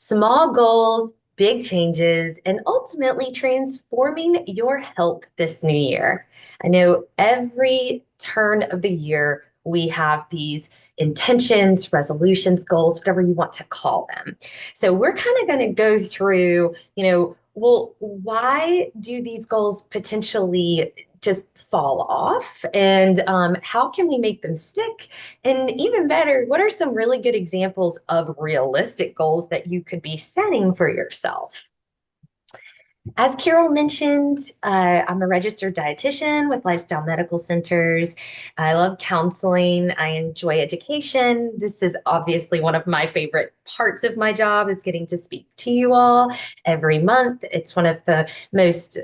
Small goals, big changes, and ultimately transforming your health this new year. I know every turn of the year we have these intentions, resolutions, goals, whatever you want to call them. So we're kind of going to go through, well, why do these goals potentially just fall off? And how can we make them stick? And even better, what are some really good examples of realistic goals that you could be setting for yourself? As Carol mentioned, I'm a registered dietitian with Lifestyle Medical Centers. I love counseling. I enjoy education. This is obviously one of my favorite parts of my job is getting to speak to you all every month. It's one of the most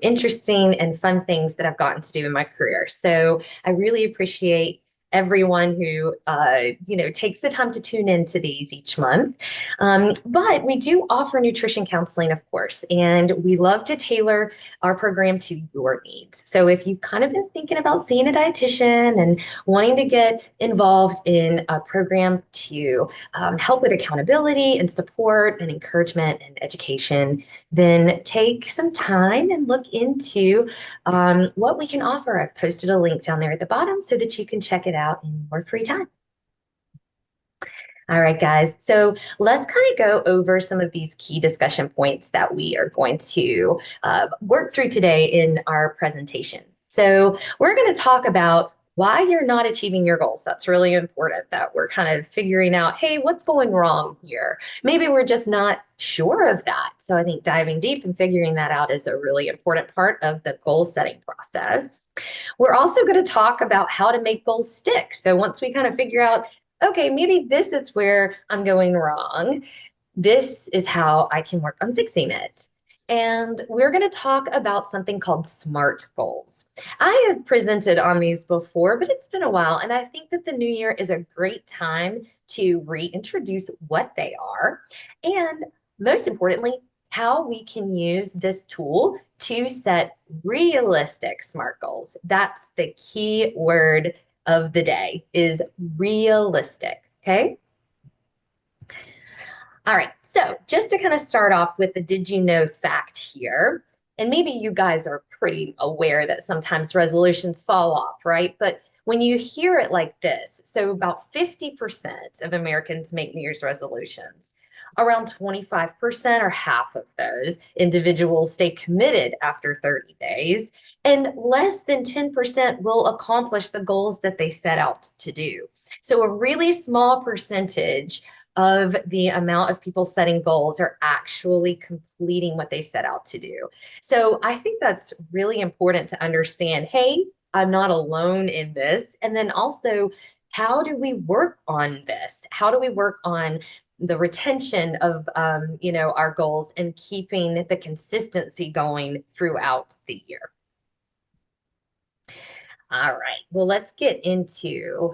interesting and fun things that I've gotten to do in my career. So I really appreciate everyone who takes the time to tune into these each month. But we do offer nutrition counseling, of course, and we love to tailor our program to your needs. So if you've kind of been thinking about seeing a dietitian and wanting to get involved in a program to help with accountability and support and encouragement and education, then take some time and look into what we can offer. I've posted a link down there at the bottom so that you can check it out in your free time. All right, guys. So let's kind of go over some of these key discussion points that we are going to work through today in our presentation. So we're going to talk about why you're not achieving your goals. That's really important that we're kind of figuring out, hey, what's going wrong here? Maybe we're just not sure of that. So I think diving deep and figuring that out is a really important part of the goal setting process. We're also going to talk about how to make goals stick. So once we kind of figure out, okay, maybe this is where I'm going wrong, this is how I can work on fixing it. And we're going to talk about something called SMART goals. I have presented on these before, but it's been a while. And I think that the new year is a great time to reintroduce what they are. And most importantly, how we can use this tool to set realistic SMART goals. That's the key word of the day is realistic. Okay. All right, so just to kind of start off with the did you know fact here, and maybe you guys are pretty aware that sometimes resolutions fall off, right? But when you hear it like this, so about 50% of Americans make New Year's resolutions. Around 25% or half of those individuals stay committed after 30 days, and less than 10% will accomplish the goals that they set out to do. So a really small percentage of the amount of people setting goals are actually completing what they set out to do. So I think that's really important to understand. Hey, I'm not alone in this. And then also, how do we work on this? How do we work on the retention of our goals and keeping the consistency going throughout the year? All right. Well, let's get into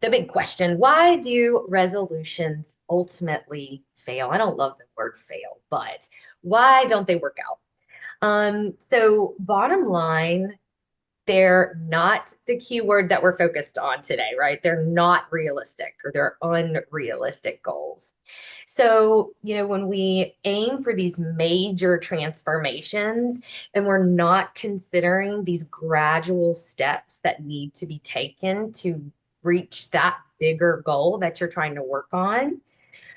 the big question. Why do resolutions ultimately fail? I don't love the word fail, but why don't they work out? So bottom line, they're not the keyword that we're focused on today, right? They're not realistic or they're unrealistic goals. So, when we aim for these major transformations and we're not considering these gradual steps that need to be taken to reach that bigger goal that you're trying to work on,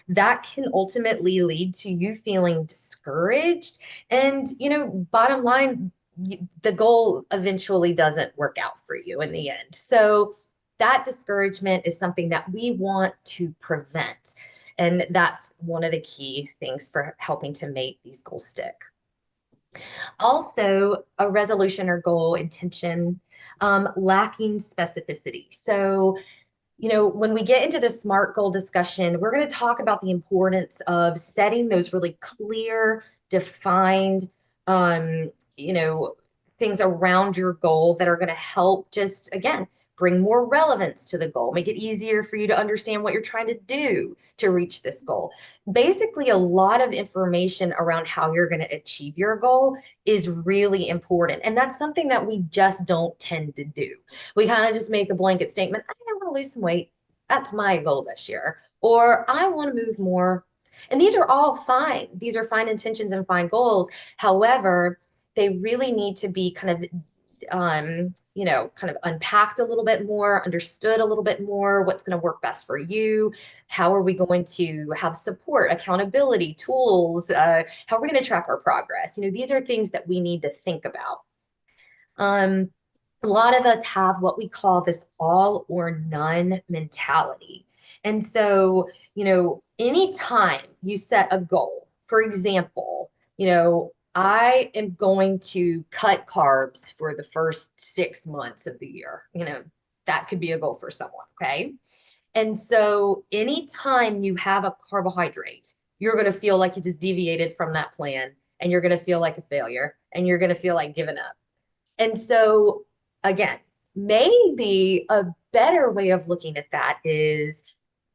that can ultimately lead to you feeling discouraged. And, bottom line, the goal eventually doesn't work out for you in the end. So that discouragement is something that we want to prevent. And that's one of the key things for helping to make these goals stick. Also, a resolution or goal intention lacking specificity. So, when we get into the SMART goal discussion, we're going to talk about the importance of setting those really clear, defined, um, you know, things around your goal that are going to help just, again, bring more relevance to the goal, make it easier for you to understand what you're trying to do to reach this goal. Basically, a lot of information around how you're going to achieve your goal is really important. And that's something that we just don't tend to do. We kind of just make a blanket statement. I want to lose some weight. That's my goal this year. Or I want to move more. And these are all fine. These are fine intentions and fine goals. However, they really need to be kind of unpacked a little bit more, understood a little bit more, what's going to work best for you. How are we going to have support, accountability, tools? How are we going to track our progress? These are things that we need to think about. Um, a lot of us have what we call this all or none mentality. And so, anytime you set a goal, for example, I am going to cut carbs for the first 6 months of the year. That could be a goal for someone. Okay. And so, anytime you have a carbohydrate, you're going to feel like you just deviated from that plan and you're going to feel like a failure and you're going to feel like giving up. And so, again, maybe a better way of looking at that is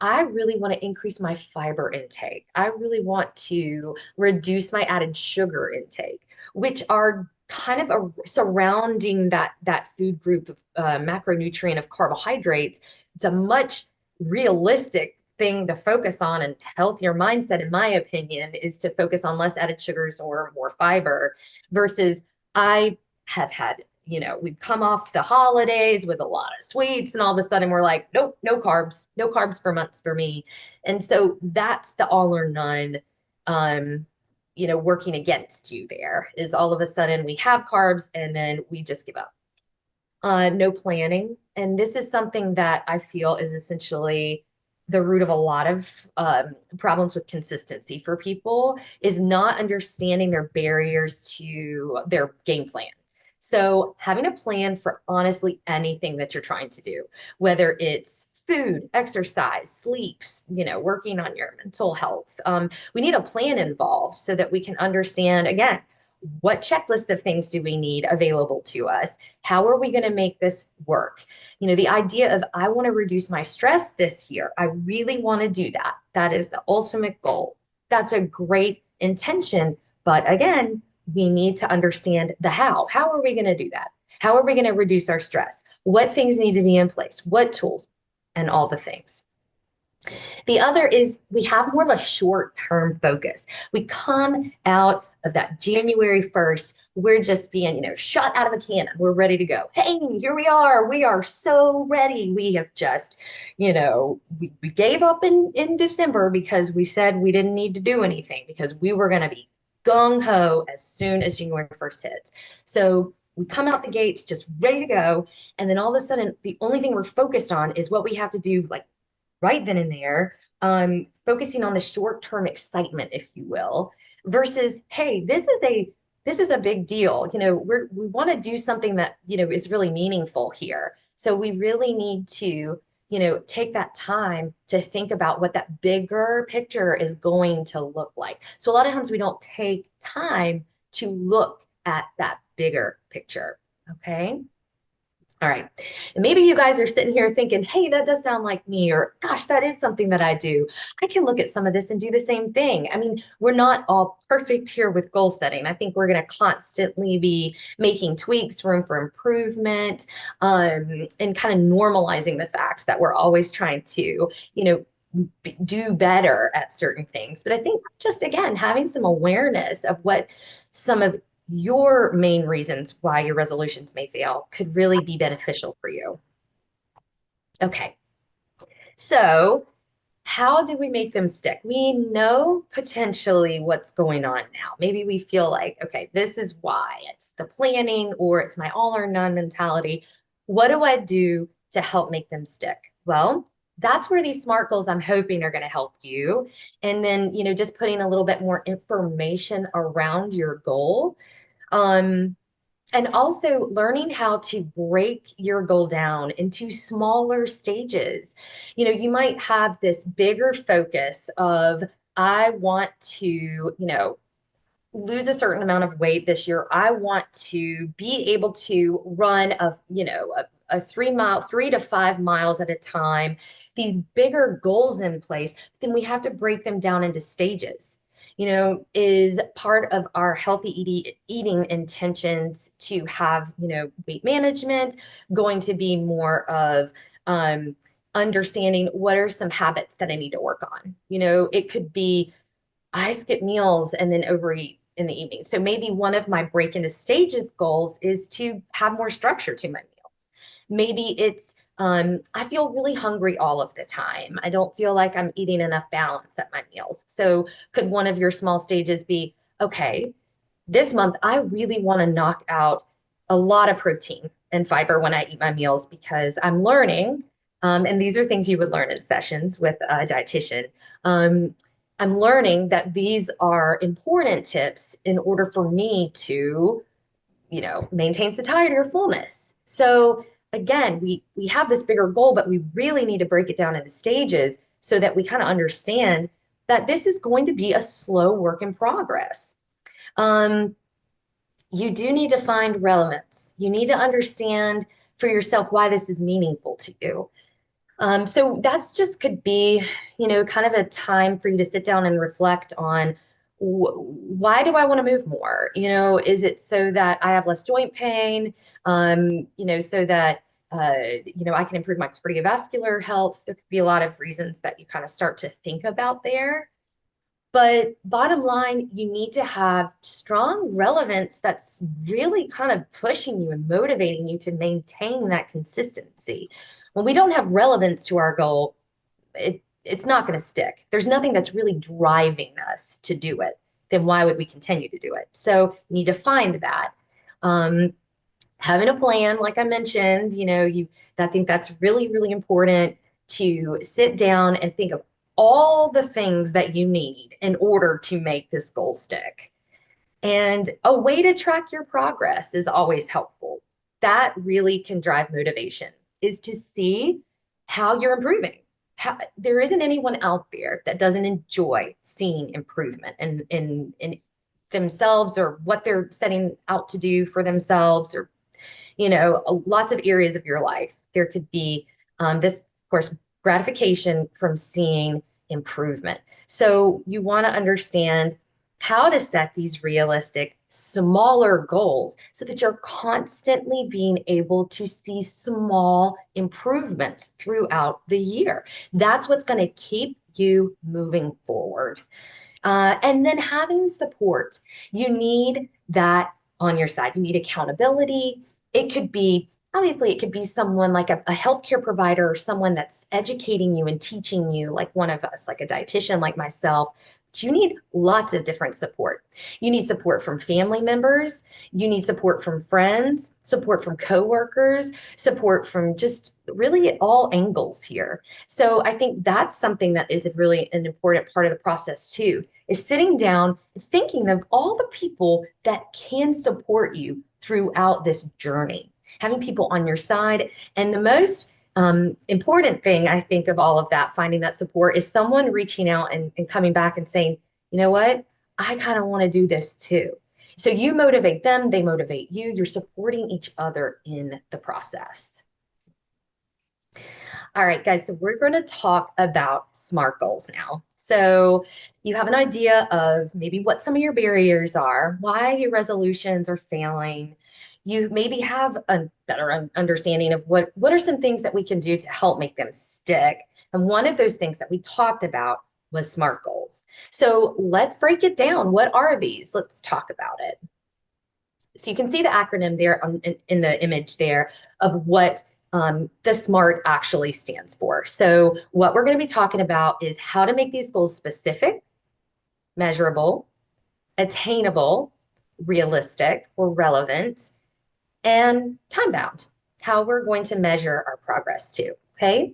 I really want to increase my fiber intake. I really want to reduce my added sugar intake, which are kind of surrounding that food group of macronutrient of carbohydrates. It's a much realistic thing to focus on, and healthier mindset, in my opinion, is to focus on less added sugars or more fiber versus I have had, we've come off the holidays with a lot of sweets, and all of a sudden we're like, nope, no carbs for months for me. And so that's the all or none, working against you there is all of a sudden we have carbs and then we just give up. No planning. And this is something that I feel is essentially the root of a lot of problems with consistency for people is not understanding their barriers to their game plan. So having a plan for honestly anything that you're trying to do, whether it's food, exercise, sleeps, working on your mental health, we need a plan involved so that we can understand, again, what checklist of things do we need available to us? How are we going to make this work? The idea of I want to reduce my stress this year. I really want to do that. That is the ultimate goal. That's a great intention. But again, we need to understand the how. How are we going to do that? How are we going to reduce our stress? What things need to be in place? What tools? And all the things. The other is we have more of a short-term focus. We come out of that January 1st, we're just being, shot out of a cannon. We're ready to go. Hey, here we are. We are so ready. We have just, we gave up in December because we said we didn't need to do anything because we were going to be gung-ho as soon as January 1st hits. So we come out the gates just ready to go. And then all of a sudden, the only thing we're focused on is what we have to do like right then and there, focusing on the short-term excitement, if you will, versus, hey, this is a big deal. We want to do something that, is really meaningful here. So we really need to, take that time to think about what that bigger picture is going to look like. So a lot of times we don't take time to look at that bigger picture. Okay. All right. And maybe you guys are sitting here thinking, hey, that does sound like me, or gosh, that is something that I do. I can look at some of this and do the same thing. I mean, we're not all perfect here with goal setting. I think we're going to constantly be making tweaks, room for improvement, and kind of normalizing the fact that we're always trying to, do better at certain things. But I think just again, having some awareness of what some of your main reasons why your resolutions may fail could really be beneficial for you. Okay, so how do we make them stick? We know potentially what's going on now. Maybe we feel like, okay, this is why it's the planning or it's my all or none mentality. What do I do to help make them stick? Well, that's where these SMART goals I'm hoping are going to help you. And then, just putting a little bit more information around your goal. And also learning how to break your goal down into smaller stages. You might have this bigger focus of, I want to, lose a certain amount of weight this year. I want to be able to run a 3 to 5 miles at a time, these bigger goals in place. Then we have to break them down into stages. Is part of our healthy eating intentions to have, weight management, going to be more of understanding what are some habits that I need to work on. It could be I skip meals and then overeat in the evening. So maybe one of my break into stages goals is to have more structure to my meals. Maybe it's I feel really hungry all of the time. I don't feel like I'm eating enough balance at my meals. So could one of your small stages be, okay, this month I really want to knock out a lot of protein and fiber when I eat my meals because I'm learning, and these are things you would learn in sessions with a dietitian. Um, I'm learning that these are important tips in order for me to, maintain satiety or fullness. So again, we have this bigger goal, but we really need to break it down into stages so that we kind of understand that this is going to be a slow work in progress. Um, you do need to find relevance. You need to understand for yourself why this is meaningful to you. So that's just could be, kind of a time for you to sit down and reflect on why do I want to move more? Is it so that I have less joint pain? So that I can improve my cardiovascular health. There could be a lot of reasons that you kind of start to think about there. But bottom line, you need to have strong relevance that's really kind of pushing you and motivating you to maintain that consistency. When we don't have relevance to our goal, it's not going to stick. There's nothing that's really driving us to do it. Then why would we continue to do it? So you need to find that. Um, Having a plan, like I mentioned, I think that's really, really important to sit down and think of all the things that you need in order to make this goal stick. And a way to track your progress is always helpful. That really can drive motivation, is to see how you're improving. There isn't anyone out there that doesn't enjoy seeing improvement in themselves or what they're setting out to do for themselves or lots of areas of your life. There could be this, of course, gratification from seeing improvement. So you want to understand how to set these realistic, smaller goals so that you're constantly being able to see small improvements throughout the year. That's what's going to keep you moving forward. And then having support. You need that on your side. You need accountability. It could be, obviously, it could be someone like a healthcare provider or someone that's educating you and teaching you, like one of us, like a dietitian like myself. But you need lots of different support. You need support from family members. You need support from friends, support from coworkers, support from just really all angles here. So I think that's something that is really an important part of the process too, is sitting down and thinking of all the people that can support you throughout this journey, having people on your side. And the most important thing, I think, of all of that, finding that support, is someone reaching out and coming back and saying, you know what, I kind of want to do this too. So you motivate them, they motivate you. You're supporting each other in the process. All right, guys, so we're going to talk about SMART goals now. So you have an idea of maybe what some of your barriers are, why your resolutions are failing. You maybe have a better understanding of what are some things that we can do to help make them stick. And one of those things that we talked about was SMART goals. So let's break it down. What are these? Let's talk about it. So you can see the acronym there in the image there of what the SMART actually stands for. So what we're going to be talking about is how to make these goals specific, measurable, attainable, realistic or relevant, and time bound. How we're going to measure our progress too. Okay.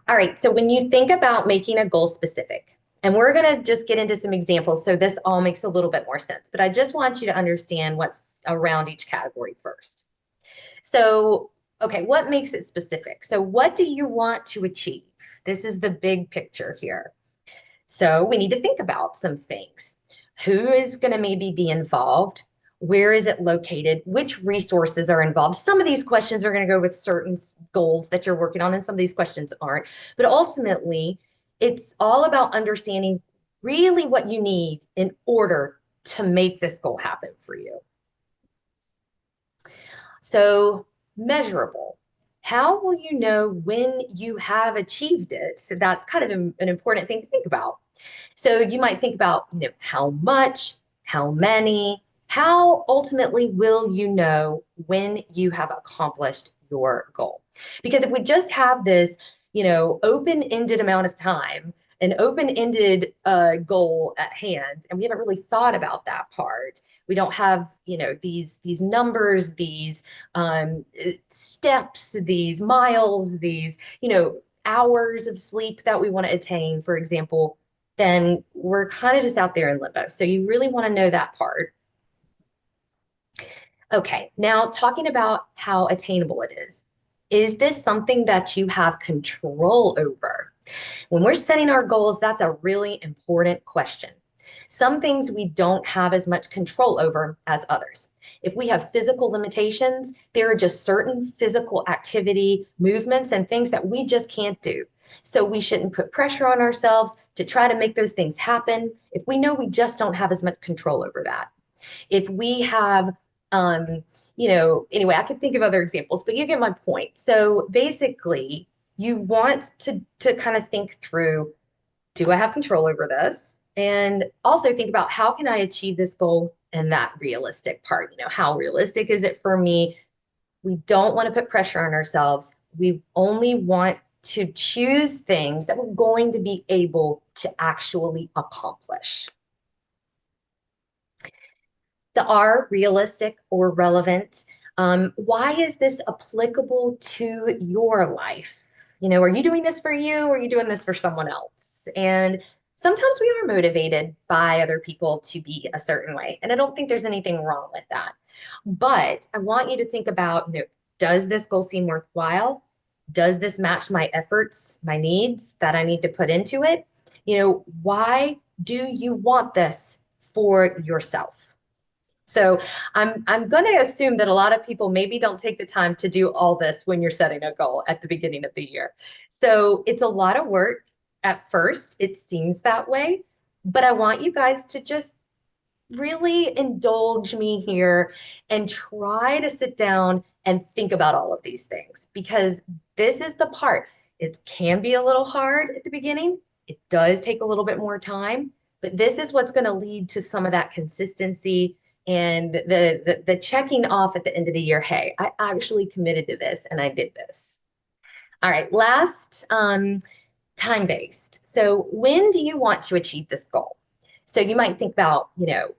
All right. So when you think about making a goal specific, and we're going to just get into some examples so this all makes a little bit more sense, but I just want you to understand what's around each category first. So, okay, what makes it specific? So what do you want to achieve? This is the big picture here. So we need to think about some things. Who is going to maybe be involved? Where is it located? Which resources are involved? Some of these questions are going to go with certain goals that you're working on, and some of these questions aren't. But ultimately, it's all about understanding really what you need in order to make this goal happen for you. So measurable. how will you know when you have achieved it? So that's kind of an important thing to think about. So you might think about, how much, how many, how ultimately will you know when you have accomplished your goal? Because if we just have this, open-ended amount of time, an open-ended goal at hand, and we haven't really thought about that part. We don't have, these numbers, these steps, these miles, these, hours of sleep that we want to attain, for example, then we're kind of just out there in limbo. So you really want to know that part. Okay, now talking about how attainable it is. Is this something that you have control over? When we're setting our goals, that's a really important question. Some things we don't have as much control over as others. If we have physical limitations, there are just certain physical activity, movements, and things that we just can't do. So we shouldn't put pressure on ourselves to try to make those things happen if we know we just don't have as much control over that. If we have, anyway, I could think of other examples, but you get my point. So basically, you want to kind of think through, do I have control over this? And also think about, how can I achieve this goal, and that realistic part, how realistic is it for me? We don't want to put pressure on ourselves. We only want to choose things that we're going to be able to actually accomplish. The R, realistic or relevant. Why is this applicable to your life? Are you doing this for you, or are you doing this for someone else? And sometimes we are motivated by other people to be a certain way. And I don't think there's anything wrong with that. But I want you to think about, does this goal seem worthwhile? Does this match my efforts, my needs that I need to put into it? Why do you want this for yourself? So I'm going to assume that a lot of people maybe don't take the time to do all this when you're setting a goal at the beginning of the year. So it's a lot of work at first. It seems that way, but I want you guys to just really indulge me here and try to sit down and think about all of these things, because this is the part. It can be a little hard at the beginning. It does take a little bit more time, but this is what's going to lead to some of that consistency and the checking off at the end of the year. Hey, I actually committed to this and I did this. All right, last, time-based. So when do you want to achieve this goal? So you might think about,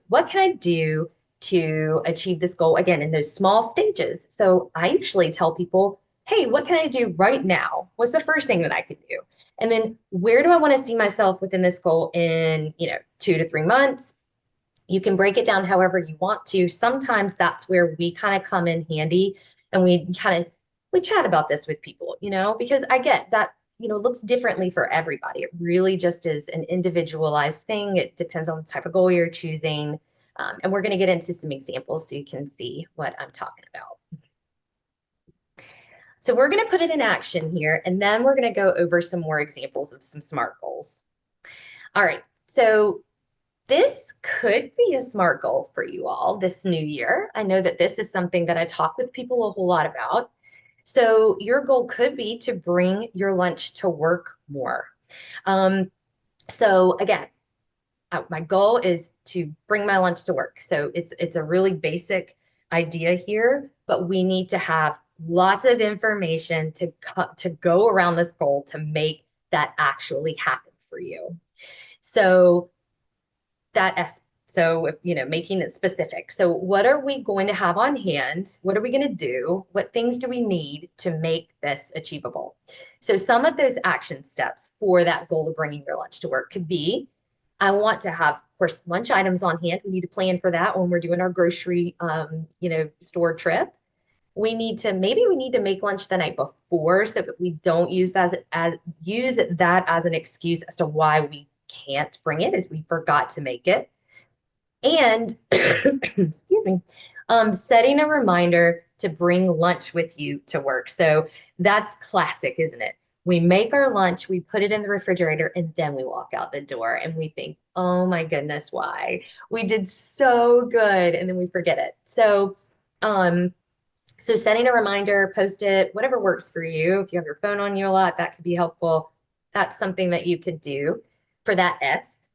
what can I do to achieve this goal, again, in those small stages? So I usually tell people, hey, what can I do right now? What's the first thing that I could do? And then where do I want to see myself within this goal in, 2 to 3 months? You can break it down however you want to. Sometimes that's where we kind of come in handy, and we chat about this with people, because I get that, looks differently for everybody. It really just is an individualized thing. It depends on the type of goal you're choosing. And we're going to get into some examples so you can see what I'm talking about. So we're going to put it in action here, and then we're going to go over some more examples of some SMART goals. All right. So this could be a SMART goal for you all this new year. I know that this is something that I talk with people a whole lot about. So your goal could be to bring your lunch to work more. So again, my goal is to bring my lunch to work. So it's a really basic idea here, but we need to have lots of information to go around this goal to make that actually happen for you. So so if, making it specific. So what are we going to have on hand? What are we going to do? What things do we need to make this achievable? So some of those action steps for that goal of bringing your lunch to work could be, I want to have, of course, lunch items on hand. We need to plan for that when we're doing our grocery, store trip. Maybe we need to make lunch the night before, so that we don't use that as an excuse as to why we can't bring it, as we forgot to make it. And excuse me, setting a reminder to bring lunch with you to work. So that's classic, isn't it? We make our lunch, we put it in the refrigerator, and then we walk out the door and we think, oh my goodness, why? We did so good, and then we forget it. So So setting a reminder, post it, whatever works for you. If you have your phone on you a lot, that could be helpful. That's something that you could do for that S.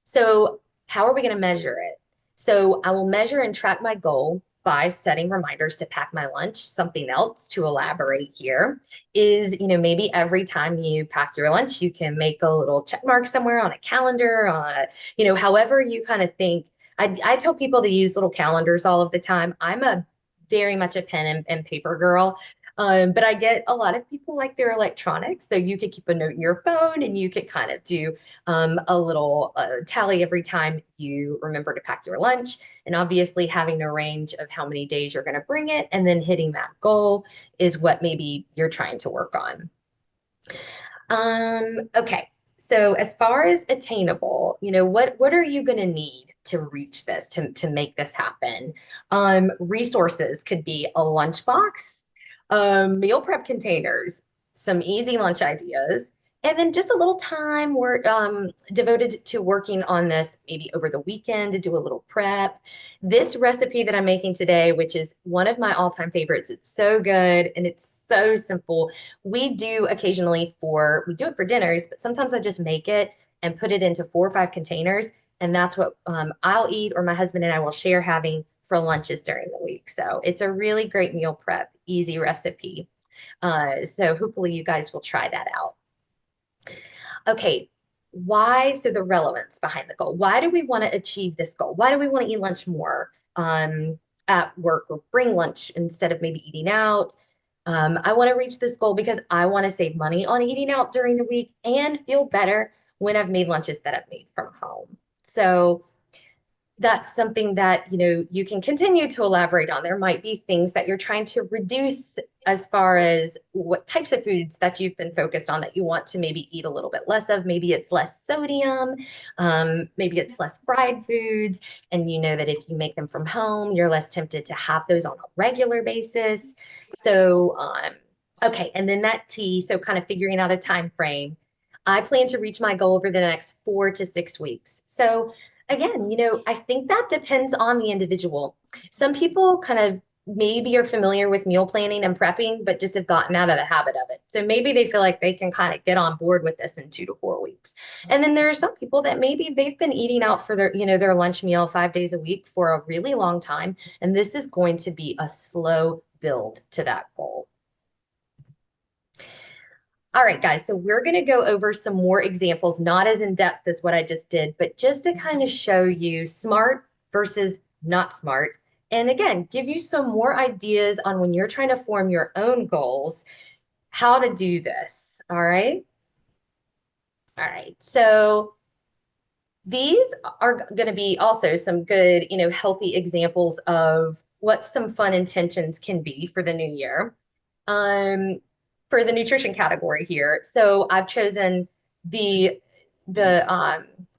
So how are we going to measure it? So I will measure and track my goal by setting reminders to pack my lunch. Something else to elaborate here is, maybe every time you pack your lunch, you can make a little check mark somewhere on a calendar, however you kind of think. I tell people to use little calendars all of the time. I'm a very much a pen and paper girl. But I get a lot of people like their electronics. So you could keep a note in your phone and you could kind of do a little tally every time you remember to pack your lunch. And obviously, having a range of how many days you're going to bring it and then hitting that goal is what maybe you're trying to work on. Okay. So as far as attainable, what are you going to need to reach this, to make this happen? Resources could be a lunchbox, meal prep containers, some easy lunch ideas, and then just a little time devoted to working on this maybe over the weekend to do a little prep. This recipe that I'm making today, which is one of my all-time favorites, it's so good and it's so simple. We do it for dinners, but sometimes I just make it and put it into 4 or 5 containers. And that's what I'll eat, or my husband and I will share having for lunches during the week. So it's a really great meal prep, easy recipe. So hopefully you guys will try that out. Okay, why? So the relevance behind the goal. Why do we want to achieve this goal? Why do we want to eat lunch more at work, or bring lunch instead of maybe eating out? I want to reach this goal because I want to save money on eating out during the week and feel better when I've made lunches that I've made from home. So that's something that you can continue to elaborate on. There might be things that you're trying to reduce as far as what types of foods that you've been focused on that you want to maybe eat a little bit less of. Maybe it's less sodium, maybe it's less fried foods, and you know that if you make them from home, you're less tempted to have those on a regular basis. So okay, and then that T, so kind of figuring out a time frame. I plan to reach my goal over the next 4 to 6 weeks. So again, I think that depends on the individual. Some people kind of maybe are familiar with meal planning and prepping, but just have gotten out of the habit of it. So maybe they feel like they can kind of get on board with this in 2 to 4 weeks. And then there are some people that maybe they've been eating out for their lunch meal 5 days a week for a really long time. And this is going to be a slow build to that goal. All right, guys, so we're going to go over some more examples, not as in depth as what I just did, but just to kind of show you smart versus not smart. And again, give you some more ideas on when you're trying to form your own goals, how to do this. All right. All right. So these are going to be also some good, healthy examples of what some fun intentions can be for the new year. For the nutrition category here. So I've chosen the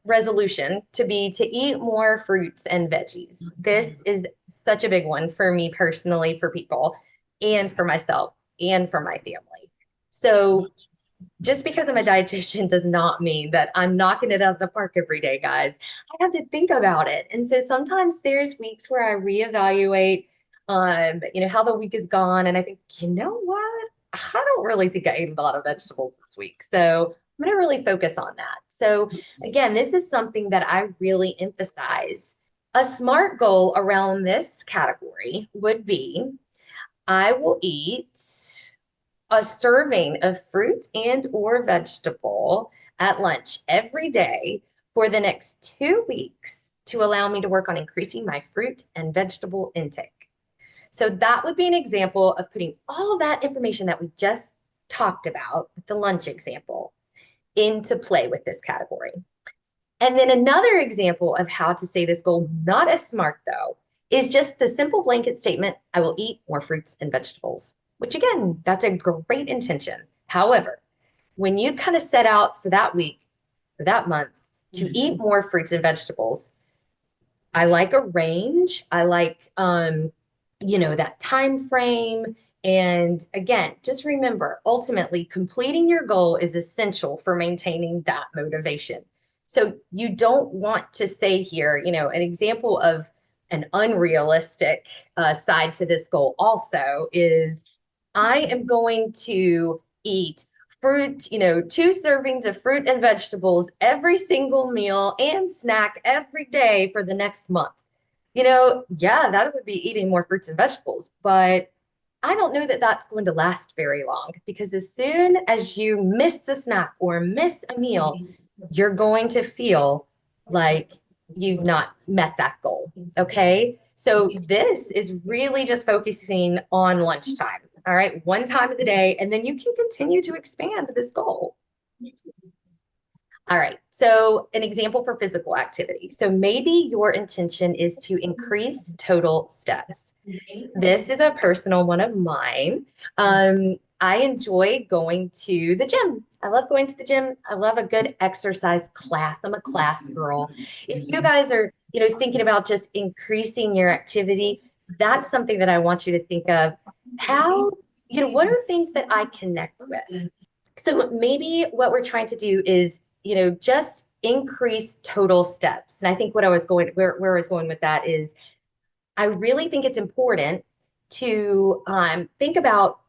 resolution to be to eat more fruits and veggies. This is such a big one for me personally, for people, and for myself, and for my family. So just because I'm a dietitian does not mean that I'm knocking it out of the park every day, guys. I have to think about it. And so sometimes there's weeks where I reevaluate how the week is gone. And I think, you know what? I don't really think I ate a lot of vegetables this week. So I'm going to really focus on that. So again, this is something that I really emphasize. A smart goal around this category would be I will eat a serving of fruit and or vegetable at lunch every day for the next 2 weeks to allow me to work on increasing my fruit and vegetable intake. So that would be an example of putting all that information that we just talked about with the lunch example into play with this category. And then another example of how to say this goal, not as smart though, is just the simple blanket statement, I will eat more fruits and vegetables, which again, that's a great intention. However, when you kind of set out for that week, for that month, to eat more fruits and vegetables, I like a range. I like, that time frame. And again, just remember, ultimately, completing your goal is essential for maintaining that motivation. So you don't want to say here, an example of an unrealistic side to this goal also is I am going to eat fruit, 2 servings of fruit and vegetables every single meal and snack every day for the next month. Yeah, that would be eating more fruits and vegetables, but I don't know that that's going to last very long because as soon as you miss a snack or miss a meal, you're going to feel like you've not met that goal. Okay. So this is really just focusing on lunchtime. All right. One time of the day, and then you can continue to expand this goal. All right. So, an example for physical activity. So, maybe your intention is to increase total steps. This is a personal one of mine. I enjoy going to the gym. I love going to the gym. I love a good exercise class. I'm a class girl. If you guys are, thinking about just increasing your activity, that's something that I want you to think of. How, what are things that I connect with? So maybe what we're trying to do is, just increase total steps. And I think what I was going where I was going with that is I really think it's important to think about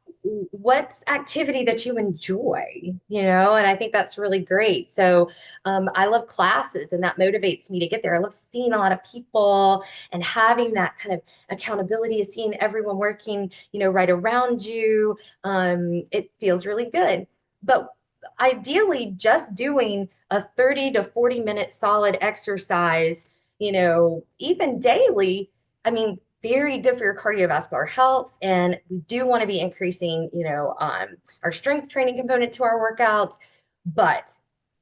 what's activity that you enjoy, and I think that's really great. So I love classes and that motivates me to get there. I love seeing a lot of people and having that kind of accountability of seeing everyone working, right around you. It feels really good. But ideally, just doing a 30 to 40-minute solid exercise, even daily, I mean, very good for your cardiovascular health. And we do want to be increasing, our strength training component to our workouts. But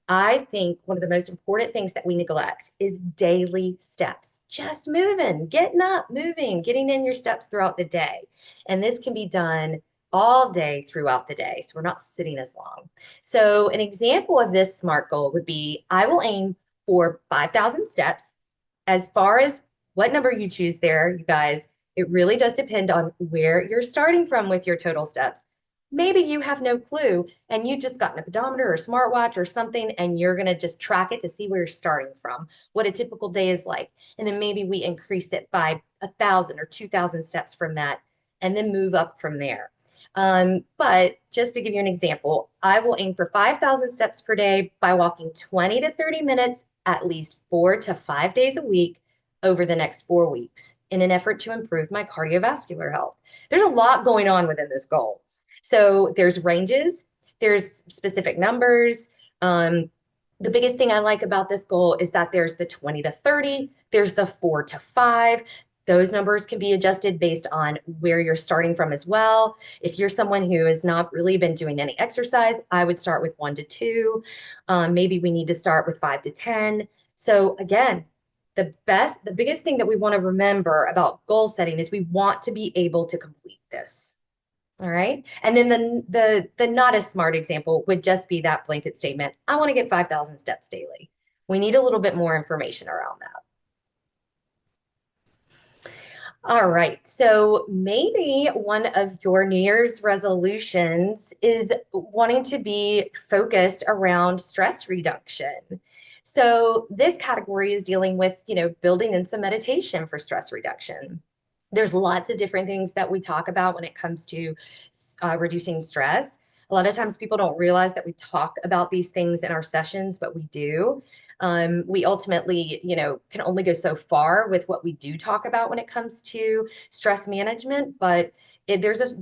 I think one of the most important things that we neglect is daily steps. Just moving, getting up, moving, getting in your steps throughout the day. And this can be done all day throughout the day. So we're not sitting as long. So an example of this SMART goal would be I will aim for 5,000 steps. As far as what number you choose there, you guys, it really does depend on where you're starting from with your total steps. Maybe you have no clue and you just got an pedometer or smartwatch or something, and you're going to just track it to see where you're starting from, what a typical day is like. And then maybe we increase it by 1,000 or 2,000 steps from that, and then move up from there. But just to give you an example, I will aim for 5,000 steps per day by walking 20 to 30 minutes at least 4 to 5 days a week over the next 4 weeks in an effort to improve my cardiovascular health. There's a lot going on within this goal. So there's ranges, there's specific numbers. The biggest thing I like about this goal is that there's the 20 to 30, there's the 4 to 5. Those numbers can be adjusted based on where you're starting from as well. If you're someone who has not really been doing any exercise, I would start with 1 to 2. Maybe we need to start with 5 to 10. So again, the biggest thing that we want to remember about goal setting is we want to be able to complete this. All right. And then the not as smart example would just be that blanket statement. I want to get 5,000 steps daily. We need a little bit more information around that. All right. So maybe one of your New Year's resolutions is wanting to be focused around stress reduction. So this category is dealing with, building in some meditation for stress reduction. There's lots of different things that we talk about when it comes to reducing stress. A lot of times people don't realize that we talk about these things in our sessions, but we do. We ultimately, can only go so far with what we do talk about when it comes to stress management, but there's this,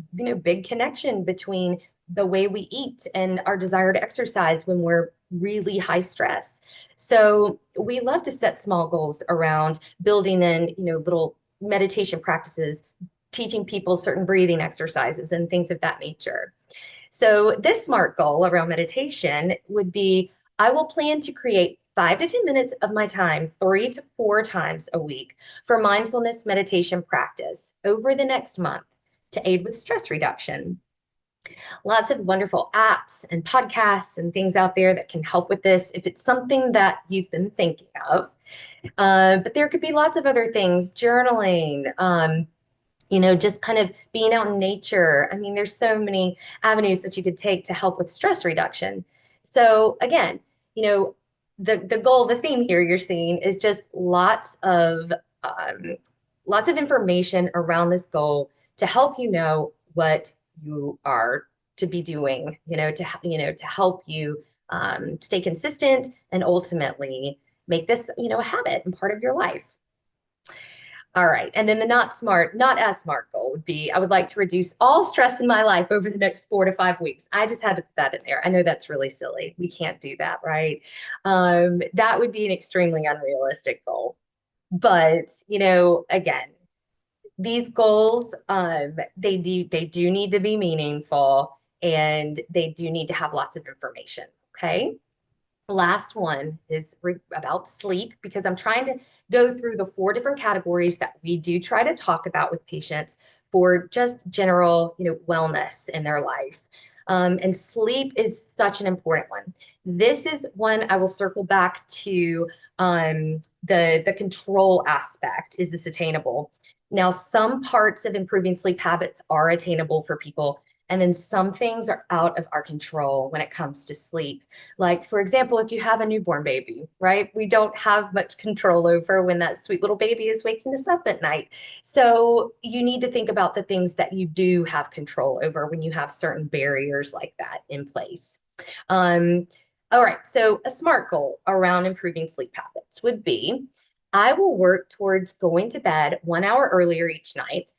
big connection between the way we eat and our desire to exercise when we're really high stress. So we love to set small goals around building in, little meditation practices, teaching people certain breathing exercises and things of that nature. So this SMART goal around meditation would be, I will plan to create 5 to 10 minutes of my time 3 to 4 times a week for mindfulness meditation practice over the next month to aid with stress reduction. Lots of wonderful apps and podcasts and things out there that can help with this if it's something that you've been thinking of. But there could be lots of other things, journaling, just kind of being out in nature. I mean, there's so many avenues that you could take to help with stress reduction. So again, the goal, the theme here you're seeing is just lots of lots of information around this goal to help you know what you are to be doing, to help you stay consistent and ultimately make this, a habit and part of your life. All right. And then the not as smart goal would be I would like to reduce all stress in my life over the next 4 to 5 weeks. I just had to put that in there. I know that's really silly. We can't do that, right? That would be an extremely unrealistic goal. But, again, these goals, they do need to be meaningful and they do need to have lots of information. Okay. Last one is about sleep because I'm trying to go through the 4 different categories that we do try to talk about with patients for just general, wellness in their life. And sleep is such an important one. This is one I will circle back to the control aspect. Is this attainable? Now, some parts of improving sleep habits are attainable for people, and then some things are out of our control when it comes to sleep. Like, for example, if you have a newborn baby, right? We don't have much control over when that sweet little baby is waking us up at night. So you need to think about the things that you do have control over when you have certain barriers like that in place. Um, all right, so a SMART goal around improving sleep habits would be I will work towards going to bed 1 hour earlier each night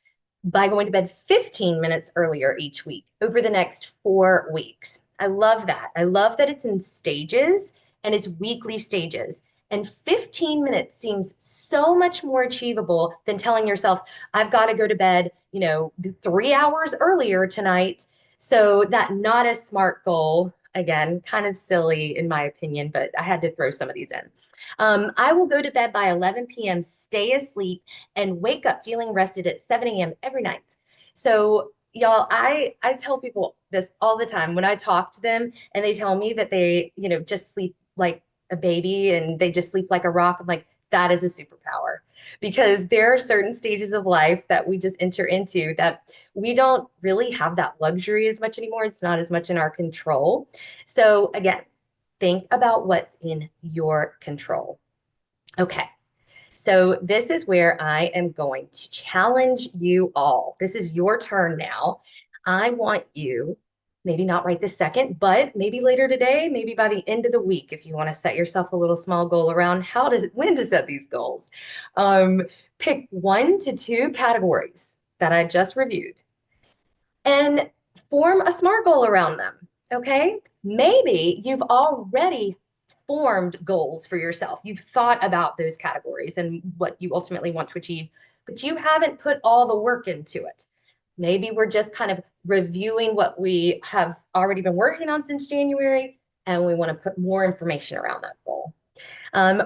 by going to bed 15 minutes earlier each week over the next 4 weeks. I love that. I love that it's in stages and it's weekly stages. And 15 minutes seems so much more achievable than telling yourself, I've got to go to bed, 3 hours earlier tonight. So that not as smart goal, again, kind of silly in my opinion, but I had to throw some of these in. I will go to bed by 11 p.m., stay asleep, and wake up feeling rested at 7 a.m. every night. So, y'all, I tell people this all the time when I talk to them and they tell me that they, just sleep like a baby and they just sleep like a rock. I'm like, that is a superpower because there are certain stages of life that we just enter into that we don't really have that luxury as much anymore. It's not as much in our control. So, again, think about what's in your control. Okay. So this is where I am going to challenge you all. This is your turn now. I want you, maybe not right this second, but maybe later today, maybe by the end of the week, if you want to set yourself a little small goal around when to set these goals. Um, Pick 1 to 2 categories that I just reviewed and form a SMART goal around them. Okay. Maybe you've already formed goals for yourself. You've thought about those categories and what you ultimately want to achieve, but you haven't put all the work into it. Maybe we're just kind of reviewing what we have already been working on since January, and we want to put more information around that goal.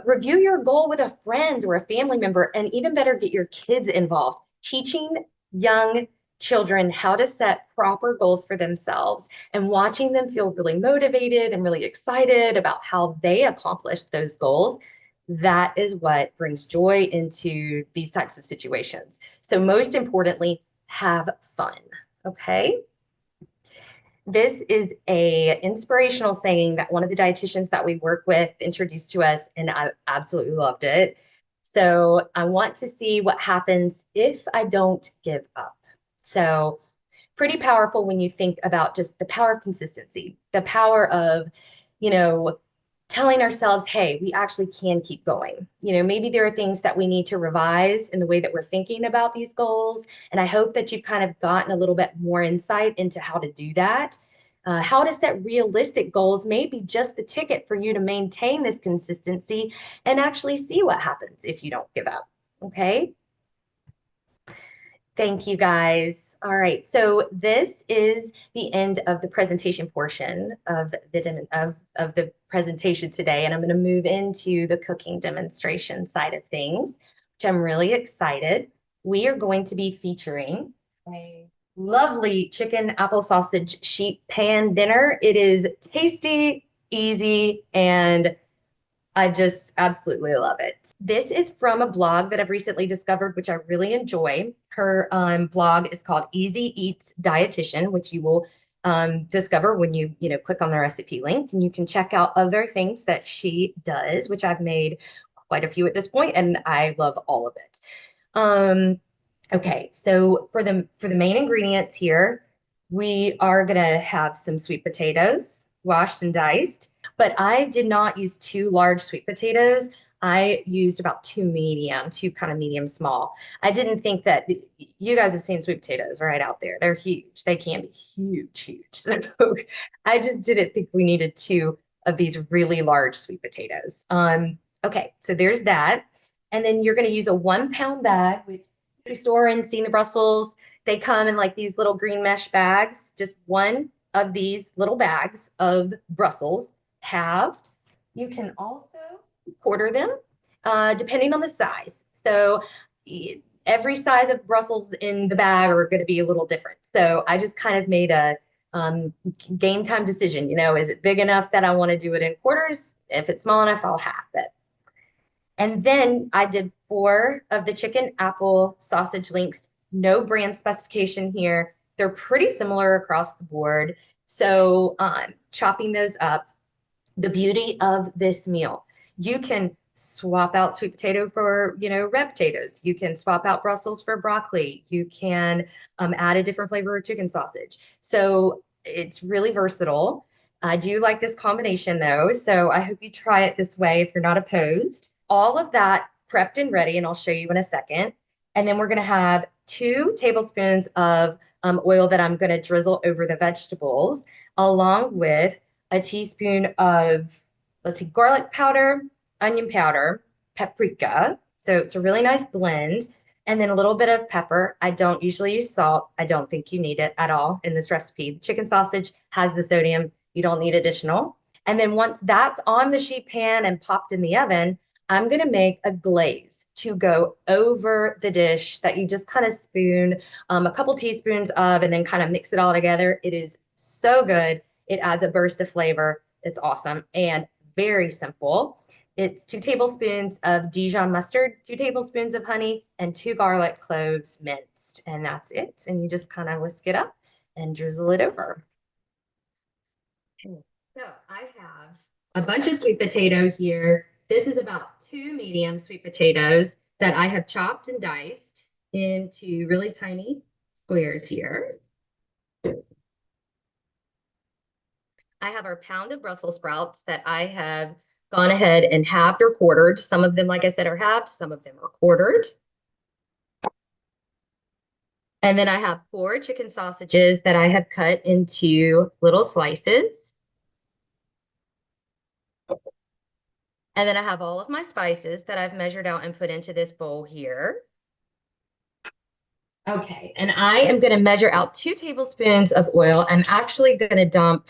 Review your goal with a friend or a family member, and even better, get your kids involved. Teaching young children how to set proper goals for themselves and watching them feel really motivated and really excited about how they accomplished those goals. That is what brings joy into these types of situations. So, most importantly, have fun. Okay. This is a inspirational saying that one of the dietitians that we work with introduced to us, and I absolutely loved it. So I want to see what happens if I don't give up. So pretty powerful when you think about just the power of consistency, the power of, you know, telling ourselves, hey, we actually can keep going. Maybe there are things that we need to revise in the way that we're thinking about these goals. And I hope that you've kind of gotten a little bit more insight into how to do that. How to set realistic goals may be just the ticket for you to maintain this consistency and actually see what happens if you don't give up. Okay. Thank you guys. All right, so this is the end of the presentation portion of the presentation today, and I'm going to move into the cooking demonstration side of things, which I'm really excited. We are going to be featuring a lovely chicken apple sausage sheet pan dinner. It is tasty, easy, and I just absolutely love it. This is from a blog that I've recently discovered, which I really enjoy. Her blog is called Easy Eats Dietitian, which you will discover when you click on the recipe link, and you can check out other things that she does, which I've made quite a few at this point, and I love all of it. Um, okay, so for the main ingredients here, we are gonna have some sweet potatoes, washed and diced, but I did not use two large sweet potatoes. I used about two kind of medium small. I didn't think that you guys have seen sweet potatoes right out there. They're huge. They can be huge, huge. So I just didn't think we needed two of these really large sweet potatoes. Okay, so there's that. And then you're going to use a 1 pound bag, which you store and see in the Brussels. They come in like these little green mesh bags, just one of these little bags of Brussels halved. You can also quarter them depending on the size. So every size of Brussels in the bag are going to be a little different. So I just kind of made a um, game time decision. Is it big enough that I want to do it in quarters? If it's small enough, I'll half it. And then I did four of the chicken apple sausage links. No brand specification here. They're pretty similar across the board. So chopping those up, the beauty of this meal, you can swap out sweet potato for, red potatoes. You can swap out Brussels for broccoli. You can add a different flavor of chicken sausage. So it's really versatile. I do like this combination though. So I hope you try it this way if you're not opposed. All of that prepped and ready, and I'll show you in a second. And then we're going to have 2 tablespoons of oil that I'm going to drizzle over the vegetables, along with a teaspoon of, let's see, garlic powder, onion powder, paprika. So it's a really nice blend. And then a little bit of pepper. I don't usually use salt. I don't think you need it at all in this recipe. Chicken sausage has the sodium. You don't need additional. And then once that's on the sheet pan and popped in the oven, I'm going to make a glaze to go over the dish that you just kind of spoon a couple teaspoons of and then kind of mix it all together. It is so good. It adds a burst of flavor. It's awesome and very simple. It's 2 tablespoons of Dijon mustard, 2 tablespoons of honey, and 2 garlic cloves minced. And that's it. And you just kind of whisk it up and drizzle it over. So I have a bunch of sweet potato here. This is about 2 medium sweet potatoes that I have chopped and diced into really tiny squares here. I have our pound of Brussels sprouts that I have gone ahead and halved or quartered. Some of them, like I said, are halved, some of them are quartered. And then I have 4 chicken sausages that I have cut into little slices. And then I have all of my spices that I've measured out and put into this bowl here. Okay, and I am going to measure out 2 tablespoons of oil. I'm actually going to dump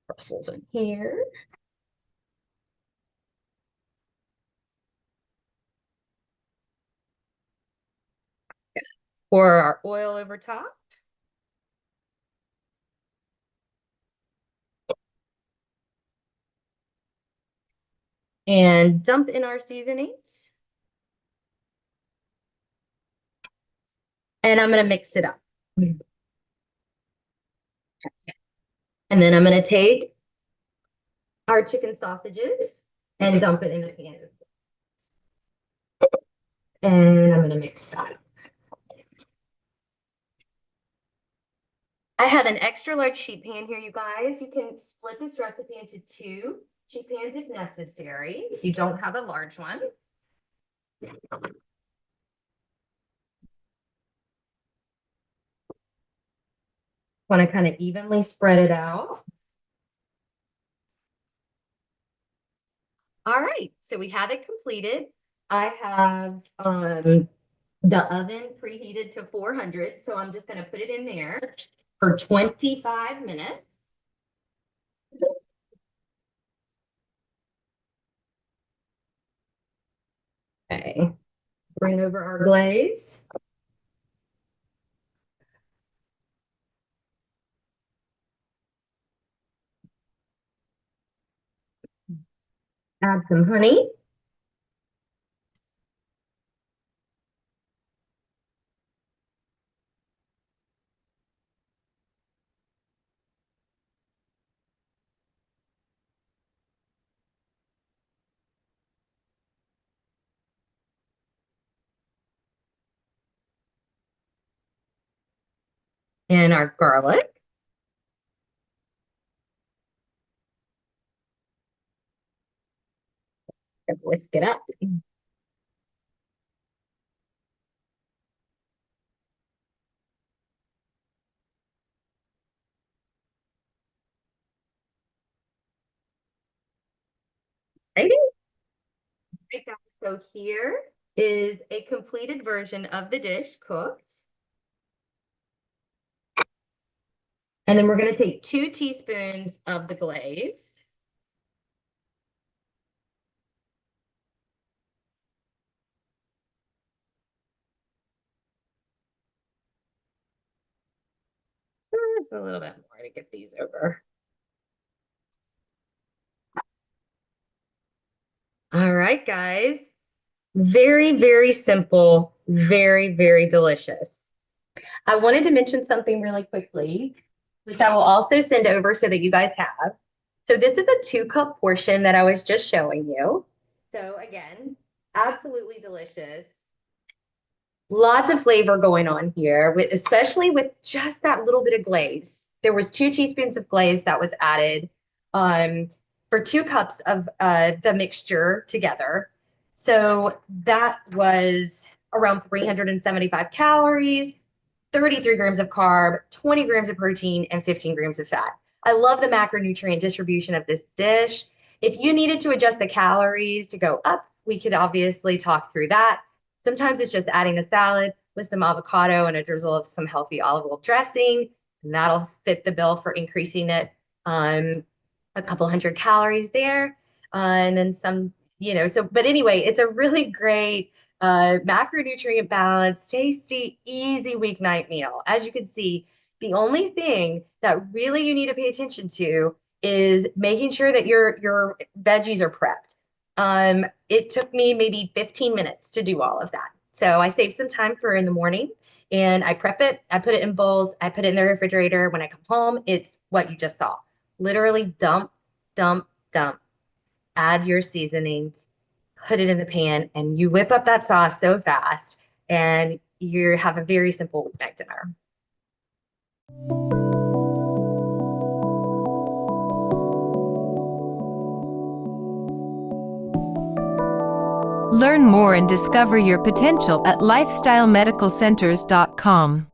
Brussels in here. Pour our oil over top. And dump in our seasonings. And I'm going to mix it up. And then I'm going to take our chicken sausages and dump it in the pan. And I'm going to mix that. I have an extra large sheet pan here, you guys. You can split this recipe into 2 sheet pans if necessary, if you don't have a large one. Want to kind of evenly spread it out. All right, so we have it completed. I have the oven preheated to 400, so I'm just going to put it in there for 25 minutes. Okay, bring over our glaze. Add some honey. and our garlic. Whisk it up. Right? Right, guys. So here is a completed version of the dish cooked. And then we're going to take 2 teaspoons of the glaze. Just a little bit more to get these over. All right, guys. Very, very simple, very, very delicious. I wanted to mention something really quickly, which I will also send over so that you guys have. So this is a 2-cup portion that I was just showing you. So again, absolutely delicious. Lots of flavor going on here, especially with just that little bit of glaze. There was 2 teaspoons of glaze that was added for 2 cups of the mixture together. So that was around 375 calories, 33 grams of carb, 20 grams of protein, and 15 grams of fat. I love the macronutrient distribution of this dish. If you needed to adjust the calories to go up, we could obviously talk through that. Sometimes it's just adding a salad with some avocado and a drizzle of some healthy olive oil dressing, and that'll fit the bill for increasing it a couple hundred calories there. And then some, but anyway, it's a really great macronutrient balance, tasty, easy weeknight meal. As you can see, the only thing that really you need to pay attention to is making sure that your veggies are prepped. It took me maybe 15 minutes to do all of that. So I saved some time for in the morning and I prep it. I put it in bowls. I put it in the refrigerator. When I come home, it's what you just saw. Literally dump, dump, dump. Add your seasonings, put it in the pan, and you whip up that sauce so fast and you have a very simple weeknight dinner. Learn more and discover your potential at lifestylemedicalcenters.com.